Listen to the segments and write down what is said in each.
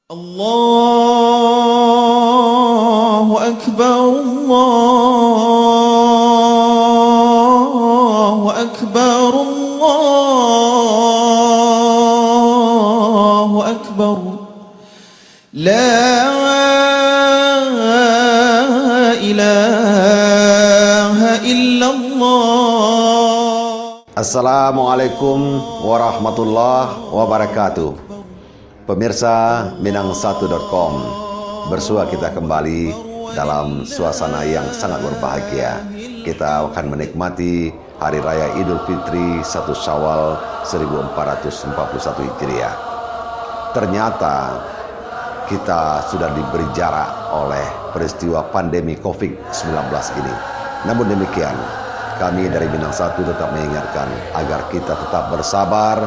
Allahu Akbar, Allahu Akbar, Allahu Akbar. La ilaha illallah. Assalamualaikum warahmatullahi wabarakatuh. Pemirsa Minang1.com, bersua kita kembali dalam suasana yang sangat berbahagia. Kita akan menikmati Hari Raya Idul Fitri 1 Syawal 1441 Hijriah. Ternyata kita sudah diberi jarak oleh peristiwa pandemi COVID-19 ini. Namun demikian, kami dari Minang1 tetap mengingatkan agar kita tetap bersabar,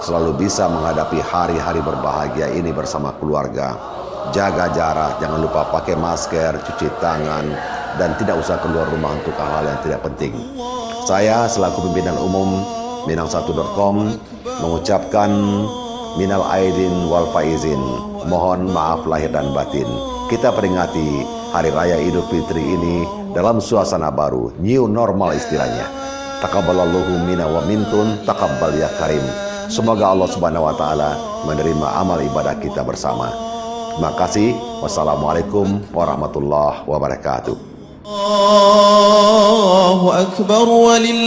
selalu bisa menghadapi hari-hari berbahagia ini bersama keluarga. Jaga jarak, jangan lupa pakai masker, cuci tangan, dan tidak usah keluar rumah untuk hal-hal yang tidak penting. Saya selaku pimpinan umum Minang1.com mengucapkan minal aidin wal faizin. Mohon maaf lahir dan batin. Kita peringati Hari Raya Idul Fitri ini dalam suasana baru, new normal istilahnya. Taqabbalallahu minna wa minkum, taqabbal ya karim. Semoga Allah Subhanahu wa taala menerima amal ibadah kita bersama. Terima kasih. Wassalamualaikum warahmatullahi wabarakatuh. Allahu Akbar walillahil